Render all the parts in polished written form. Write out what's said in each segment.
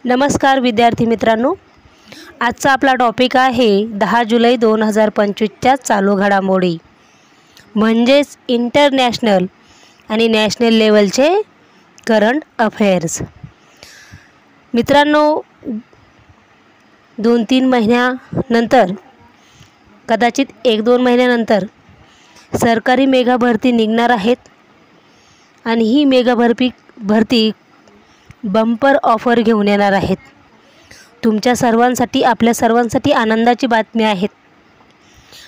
नमस्कार विद्यार्थी मित्रांनो, आजचा आपला टॉपिक आहे 10 जुलै 2025च्या चालू घडामोडी म्हणजेच इंटरनॅशनल आणि नॅशनल लेवलचे करंट अफेअर्स। मित्रांनो, 2-3 महिन्यानंतर कदाचित 1-2 महिन्यानंतर सरकारी मेगा भरती निघणार आहेत आणि ही मेगा भरती बंपर ऑफर घेऊन येणार आहेत। तुमच्या सर्वांसाठी, आपल्या सर्वांसाठी आनंदाची बातमी आहे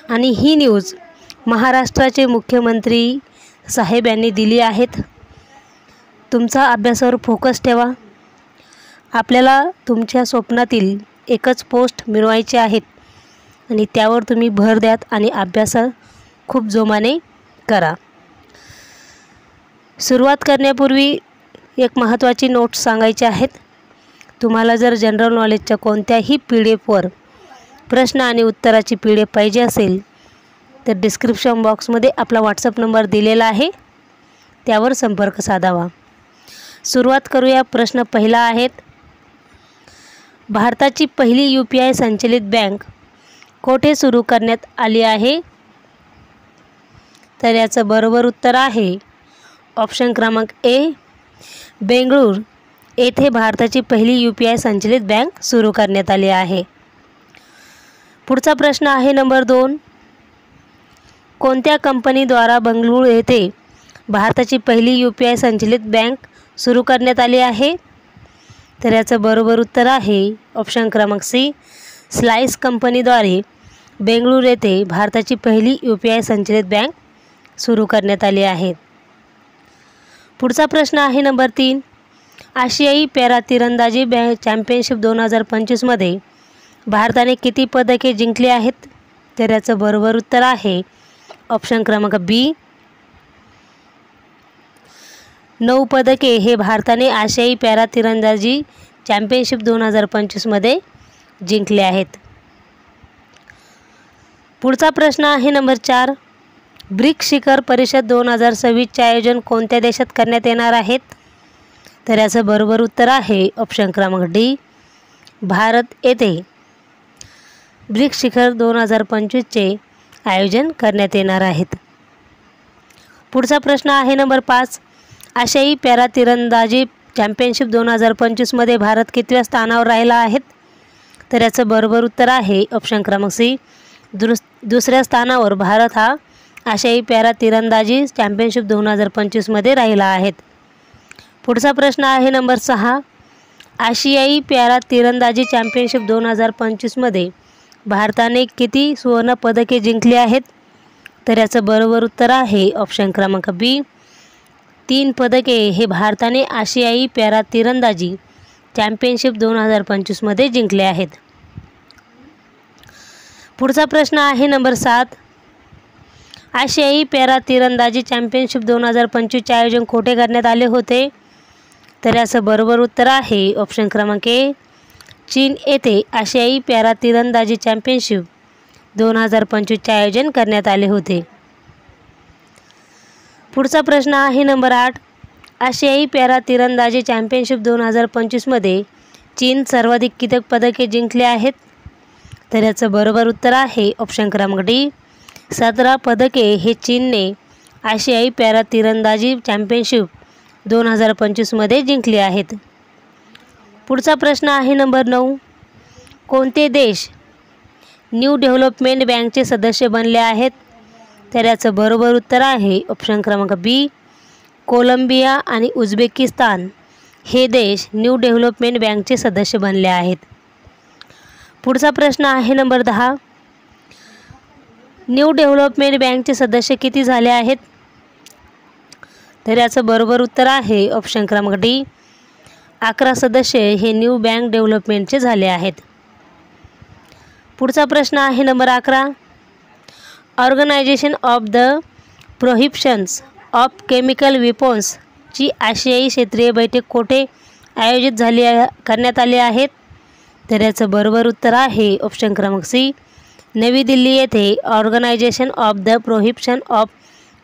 आणि ही न्यूज महाराष्ट्राचे मुख्यमंत्री साहेब यांनी दिली आहेत। तुमचा अभ्यासावर फोकस ठेवा। आपल्याला तुमच्या स्वप्नातील एकच पोस्ट मिळवायचे आहेत आणि त्यावर तुम्ही भर द्यात आणि अभ्यास खूप जोमाने करा। सुरुवात करण्यापूर्वी एक महत्त्वाची नोट सांगायची आहेत। तुम्हाला जर जनरल नॉलेजच्या कोणत्याही PDF-वर प्रश्न आणि उत्तराची PDF पाहिजे असेल तर डिस्क्रिप्शन बॉक्समध्ये आपला WhatsApp नंबर दिलेला आहे, त्यावर संपर्क साधावा। सुरुवात करूया। प्रश्न पहिला आहे, भारताची पहिली UPI संचलित बँक कोठे सुरू करण्यात आली आहे? तर याचं बरोबर उत्तर आहे ऑप्शन क्रमांक ए, बेंगळूर येथे भारताची पहिली UPI संचलित बँक सुरू करण्यात आली आहे। पुढचा प्रश्न आहे नंबर 2, कोणत्या कंपनीद्वारा बंगळुरू येथे भारताची पहिली UPI संचलित बँक सुरू करण्यात आली आहे? तर याचं बरोबर उत्तर आहे ऑप्शन क्रमांक सी, स्लाइस कंपनीद्वारे बेंगळुरू येथे भारताची पहिली UPI संचलित बँक सुरू करण्यात आली आहे। पुढचा प्रश्न आहे नंबर 3, आशियाई पॅरा तिरंदाजी चॅम्पियनशिप 2025 मध्ये भारताने किती पदके जिंकली आहेत? तर याचं बरोबर उत्तर आहे ऑप्शन क्रमांक बी, 9 पदके हे भारताने आशियाई पॅरा तिरंदाजी चॅम्पियनशिप 2025 मध्ये जिंकले आहेत। पुढचा प्रश्न आहे नंबर 4, ब्रिक्स शिखर परिषद 2026चे आयोजन कोणत्या देशात करण्यात येणार आहेत? तर याचं बरोबर उत्तर आहे ऑप्शन क्रमांक डी, भारत येथे ब्रिक्स शिखर 2025चे आयोजन करण्यात येणार आहेत। पुढचा प्रश्न आहे नंबर 5, आशियाई पॅरा तिरंदाजी चॅम्पियनशिप 2025 मध्ये भारत कितव्या स्थानावर राहिला आहे? तर याचं बरोबर उत्तर आहे ऑप्शन क्रमांक सी, दुसऱ्या स्थानावर भारत हा आशियाई पॅरा तिरंदाजी चॅम्पियनशिप 2025 मध्ये राहिला आहे। पुढचा प्रश्न आहे नंबर 6, आशियाई पॅरा तिरंदाजी चॅम्पियनशिप 2025 मध्ये भारताने किती सुवर्ण पदके जिंकली आहेत? तर याचं बरोबर उत्तर आहे ऑप्शन क्रमांक बी, 3 पदके हे भारताने आशियाई पॅरा तिरंदाजी चॅम्पियनशिप 2025 मध्ये जिंकले आहेत। पुढचा प्रश्न आहे नंबर 7, आशियाई पॅरा तिरंदाजी चॅम्पियनशिप 2025चे आयोजन कोठे करण्यात आले होते? तर याचं बरोबर उत्तर आहे ऑप्शन क्रमांक ए, चीन येथे आशियाई पॅरा तिरंदाजी चॅम्पियनशिप 2025चे आयोजन करण्यात आले होते। पुढचा प्रश्न आहे नंबर 8, आशियाई पॅरा तिरंदाजी चॅम्पियनशिप 2025 मध्ये चीन सर्वाधिक किती पदके जिंकले आहेत? तर याचं बरोबर उत्तर आहे ऑप्शन क्रमांक डी, 17 पदके हे चीनने आशियाई पॅरा तिरंदाजी चॅम्पियनशिप 2025 मध्ये जिंकली आहेत। पुढचा प्रश्न आहे नंबर 9, कोणते देश न्यू डेव्हलपमेंट बँकचे सदस्य बनले आहेत? तर याचं बरोबर उत्तर आहे ऑप्शन क्रमांक बी, कोलंबिया आणि उझबेकिस्तान हे देश न्यू डेव्हलपमेंट बँकचे सदस्य बनले आहेत। पुढचा प्रश्न आहे नंबर 10, न्यू डेव्हलपमेंट बँकचे सदस्य किती झाले आहेत? तर याचं बरोबर उत्तर आहे ऑप्शन क्रमांक डी, 11 सदस्य हे न्यू बँक डेव्हलपमेंटचे झाले आहेत। पुढचा प्रश्न आहे number 11, organisation of the prohibitions of chemical weapons ची आशियाई क्षेत्रीय बैठक कोठे आयोजित करण्यात आली आहेत? तर याचं बरोबर उत्तर आहे ऑप्शन क्रमांक सी, नवी दिल्ली येथे organisation of the prohibition of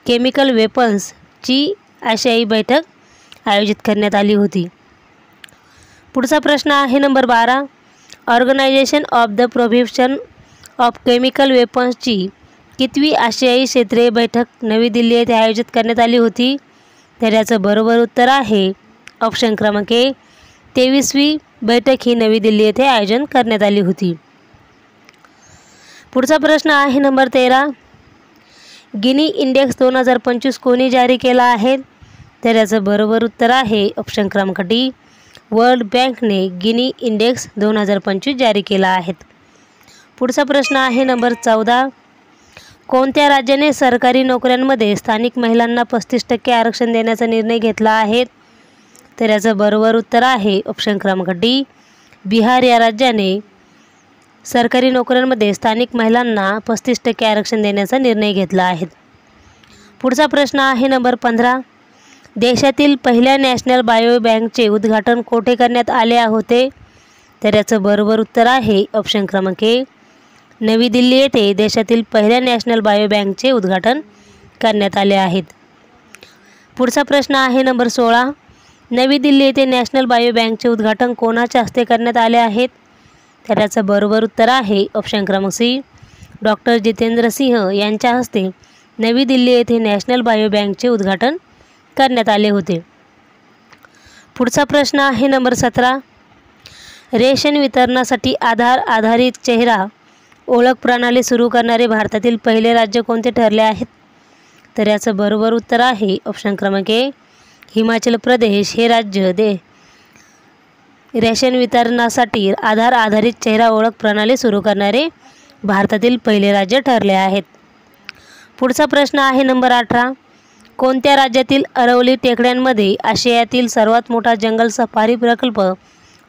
chemical weapons ची आशियाई बैठक आयोजित करण्यात आली होती। पुढचा प्रश्न आहे number 12. Organisation of the prohibition of chemical वेपन्सची कितवी आशियाई क्षेत्रीय बैठक नवी दिल्ली येथे आयोजित करण्यात आली होती? तर याचं बरोबर उत्तर आहे ऑप्शन क्रमांक ए 23वी बैठक ही नवी दिल्ली येथे आयोजन करण्यात आली होती. पुढचा प्रश्न आहे नंबर 13. गिनी इंडेक्स 2025 कोणी जारी केला आहे? तर याचं बरोबर उत्तर आहे ऑप्शन क्रमांक डी वर्ल्ड बँकने गिनी इंडेक्स 2025 जारी केला आहे. पुढचा प्रश्न आहे नंबर 14. कोणत्या राज्याने सरकारी नोकऱ्यांमध्ये स्थानिक महिलांना 35% आरक्षण देण्याचा निर्णय घेतला आहे? तर याचं बरोबर उत्तर आहे ऑप्शन क्रमांक डी बिहार या राज्याने सरकारी नोकऱ्यांमध्ये स्थानिक महिलांना 35% आरक्षण देण्याचा निर्णय घेतला आहे. पुढचा प्रश्न आहे नंबर 15. देशातील पहिल्या नॅशनल बायो बँकचे उद्घाटन कोठे करण्यात आले होते? तर याचं बरोबर उत्तर आहे ऑप्शन क्रमांक ए नवी दिल्ली येथे देशातील पहिल्या नॅशनल बायो बँकचे उद्घाटन करण्यात आले आहेत. पुढचा प्रश्न आहे नंबर 16. नवी दिल्ली येथे नॅशनल बायो बँकचे उद्घाटन कोणाच्या हस्ते करण्यात आले आहेत? तर याचं बरोबर उत्तर आहे ऑप्शन क्रमांक सी डॉक्टर जितेंद्र सिंह यांच्या हस्ते नवी दिल्ली येथे नॅशनल बायो बँकचे उद्घाटन करण्यात आले होते. पुढचा प्रश्न आहे नंबर 17. रेशन वितरणासाठी आधार आधारित चेहरा ओळख प्रणाली सुरू करणारे भारतातील पहिले राज्य कोणते ठरले आहेत? तर याचं बरोबर उत्तर आहे ऑप्शन क्रमांक ए हिमाचल प्रदेश हे राज्य रेशन वितरणासाठी आधार आधारित चेहरा ओळख प्रणाली सुरू करणारे भारतातील पहिले राज्य ठरले आहेत. पुढचा प्रश्न आहे नंबर 18. कोणत्या राज्यातील अरवली टेकड्यांमध्ये आशियातील सर्वात मोठा जंगल सफारी प्रकल्प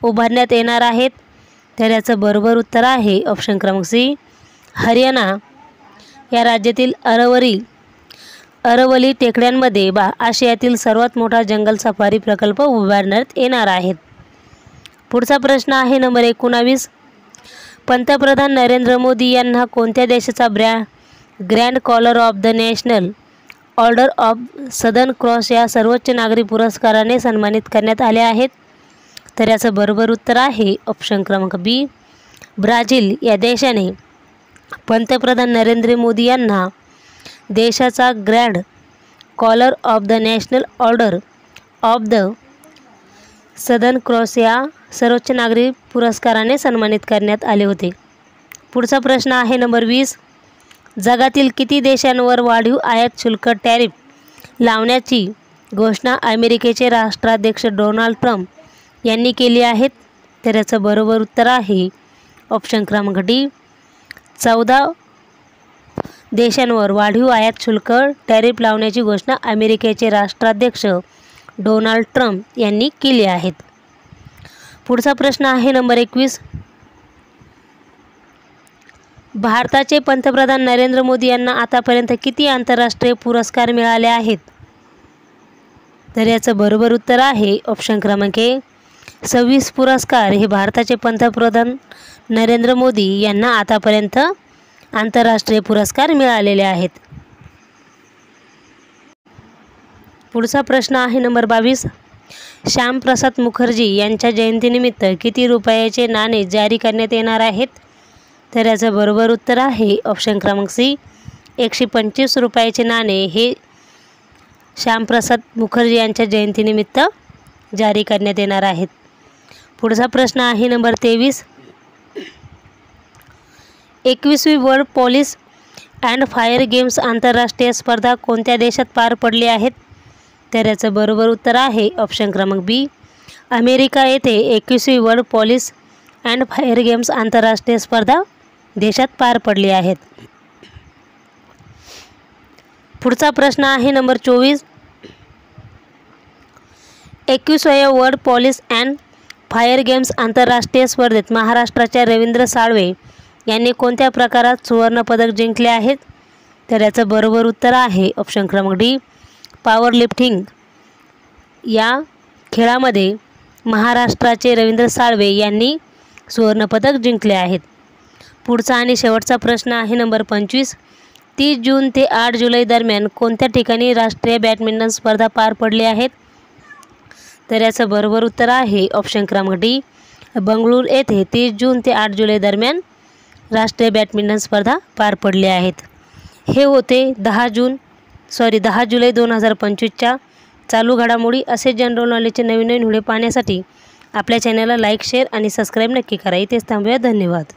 उभारण्यात येणार आहेत? तर याचं बरोबर उत्तर आहे ऑप्शन क्रमांक सी हरियाणा या राज्यातील अरवली टेकड्यांमध्ये आशियातील सर्वात मोठा जंगल सफारी प्रकल्प उभारण्यात येणार आहेत. पुढचा प्रश्न आहे नंबर 19. पंतप्रधान नरेंद्र मोदी यांना कोणत्या देशाचा grand collar of the national order of southern cross या सर्वोच्च नागरी पुरस्काराने सन्मानित करण्यात आले आहेत? तर याचं बरोबर उत्तर आहे ऑप्शन क्रमांक बी ब्राझील या देशाने पंतप्रधान नरेंद्र मोदी यांना देशाचा grand collar of the national order of the southern cross या सर्वोच्च नागरी पुरस्काराने सन्मानित करण्यात आले होते. पुढचा प्रश्न आहे नंबर 20. जगातील किती देशांवर वाढीव आयात शुल्क टॅरिफ लावण्याची घोषणा अमेरिकेचे राष्ट्राध्यक्ष डोनाल्ड ट्रम्प यांनी केली आहेत? तर याचं बरोबर उत्तर आहे ऑप्शन क्रमांक डी 14 देशांवर वाढीव आयात शुल्क टॅरिफ लावण्याची घोषणा अमेरिकेचे राष्ट्राध्यक्ष डोनाल्ड ट्रम्प यांनी केली आहेत. पुढचा प्रश्न आहे नंबर 21. भारताचे पंतप्रधान नरेंद्र मोदी यांना आतापर्यंत किती आंतरराष्ट्रीय पुरस्कार मिळाले आहेत? तर याचं बरोबर उत्तर आहे ऑप्शन क्रमांक ए 26 पुरस्कार हे भारताचे पंतप्रधान नरेंद्र मोदी यांना आतापर्यंत आंतरराष्ट्रीय पुरस्कार मिळालेले आहेत. पुढचा प्रश्न आहे नंबर 22. श्यामप्रसाद मुखर्जी यांच्या जयंतीनिमित्त किती रुपयाचे नाणे जारी करण्यात येणार आहेत? तर याचं बरोबर उत्तर आहे ऑप्शन क्रमांक सी 125 रुपयाचे नाणे हे श्यामप्रसाद मुखर्जी यांच्या जयंतीनिमित्त जारी करण्यात येणार आहेत. पुढचा प्रश्न आहे नंबर 23. 21वी world police and fire games आंतरराष्ट्रीय स्पर्धा कोणत्या देशात पार पडली आहेत? तर याचं बरोबर उत्तर आहे ऑप्शन क्रमांक बी अमेरिका येथे 21वी world police and fire games आंतरराष्ट्रीय स्पर्धा देशात पार पडली आहेत. पुढचा प्रश्न आहे नंबर 24. 21व्या world police and fire games आंतरराष्ट्रीय स्पर्धेत महाराष्ट्राच्या रवींद्र साळवे यांनी कोणत्या प्रकारात सुवर्णपदक जिंकले आहेत? तर याचं बरोबर उत्तर आहे ऑप्शन क्रमांक डी पॉवर लिफ्टिंग या खेळामध्ये महाराष्ट्राचे रवींद्र साळवे यांनी सुवर्णपदक जिंकले आहेत. पुढचा आणि शेवटचा प्रश्न आहे नंबर 25. 30 जून ते 8 जुलै दरम्यान कोणत्या ठिकाणी राष्ट्रीय बॅडमिंटन स्पर्धा पार पडली आहेत? तर याचं बरोबर उत्तर आहे ऑप्शन क्रमांक डी, बंगळूर येथे 30 जून ते 8 जुलै दरम्यान राष्ट्रीय बॅडमिंटन स्पर्धा पार पडल्या आहेत। हे होते 10 जुलै 2025च्या चालू घडामोडी। असे जनरल नॉलेजचे नवीन व्हिडिओ पाहण्यासाठी आपल्या चॅनलला लाईक, शेअर आणि सबस्क्राईब नक्की करा। इथेच थांबूया, धन्यवाद।